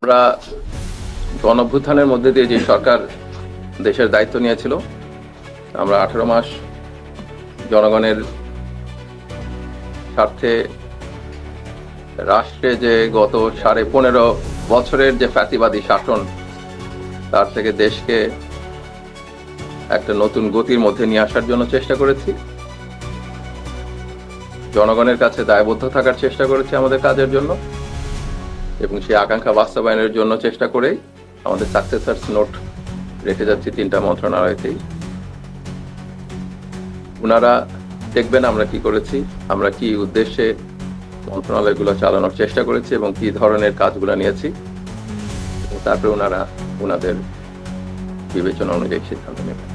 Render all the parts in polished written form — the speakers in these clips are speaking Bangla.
আমরা গণঅভ্যুত্থানের মধ্যে দিয়ে যে সরকার দেশের দায়িত্ব নিয়েছিল, আমরা 18 মাস জনগণের স্বার্থে রাষ্ট্রে যে গত 15.5 বছরের যে ফ্যাসিবাদী শাসন, তার থেকে দেশকে একটা নতুন গতির মধ্যে নিয়ে আসার জন্য চেষ্টা করেছি। জনগণের কাছে দায়বদ্ধ থাকার চেষ্টা করেছি আমাদের কাজের জন্য, এবং সেই আকাঙ্ক্ষা বাস্তবায়নের জন্য চেষ্টা করেই আমাদের সাকসেসার্স নোট রেখে যাচ্ছি 3টা মন্ত্রণালয়তেই। ওনারা দেখবেন আমরা কি করেছি, আমরা কি উদ্দেশ্যে মন্ত্রণালয়গুলো চালানোর চেষ্টা করেছি এবং কি ধরনের কাজগুলো নিয়েছি, তারপরে ওনারা ওনাদের বিবেচনা অনুযায়ী সিদ্ধান্ত নেবেন।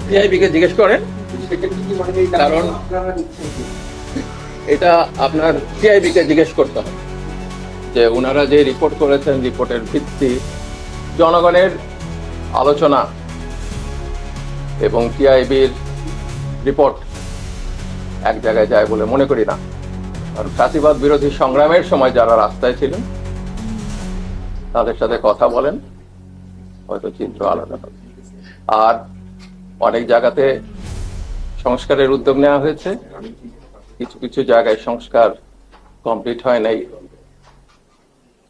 টিআইবিকে জিজ্ঞেস করেন, কারণ এটা আপনার টিআইবিকে জিজ্ঞেস করতে হবে যে ওনারা যে রিপোর্ট করেছেন, রিপোর্টের ভিত্তি জনগণের আলোচনা এবং টিআইবির রিপোর্ট এক জায়গায় যায় বলে মনে করি না। কারণ ফ্যাসিবাদ বিরোধী সংগ্রামের সময় যারা রাস্তায় ছিলেন তাদের সাথে কথা বলেন, হয়তো চিত্র আলাদা হবে। আর অনেক জায়গাতে সংস্কারের উদ্যোগ নেওয়া হয়েছে, কিছু কিছু জায়গায় সংস্কার কমপ্লিট হয় নাই,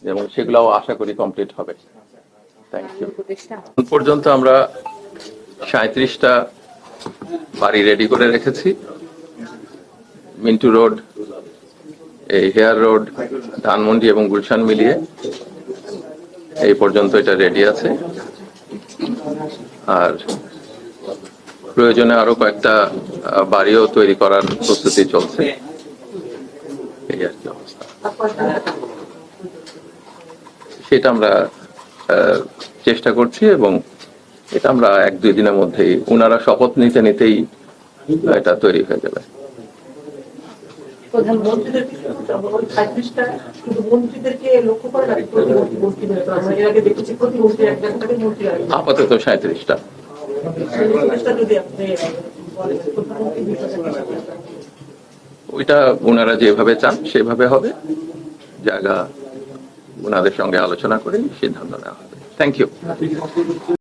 এবং সেগুলোও আশা করি কমপ্লিট হবে। Thank you. এখন পর্যন্ত আমরা 37টা বাড়ি রেডি করে রেখেছি। মিন্টু রোড, এই হেয়ার রোড, ধানমন্ডি এবং গুলশান মিলিয়ে এই পর্যন্ত এটা রেডি আছে। আর প্রয়োজনে আরো কয়েকটা বাড়িও তৈরি করার প্রস্তুতি চলছে। এই আর কি অবস্থা, সেটা আমরা চেষ্টা করছি, এবং এটা আমরা 1-2 দিনের মধ্যেই, ওনারা শপথ নিতে নিতেই এটা তৈরি হয়ে যাবে। আপাতত 37টা। ওইটা ওনারা যেভাবে চান সেভাবে হবে, জায়গা ওনাদের সঙ্গে আলোচনা করে সিদ্ধান্ত নেওয়া হবে। Thank you.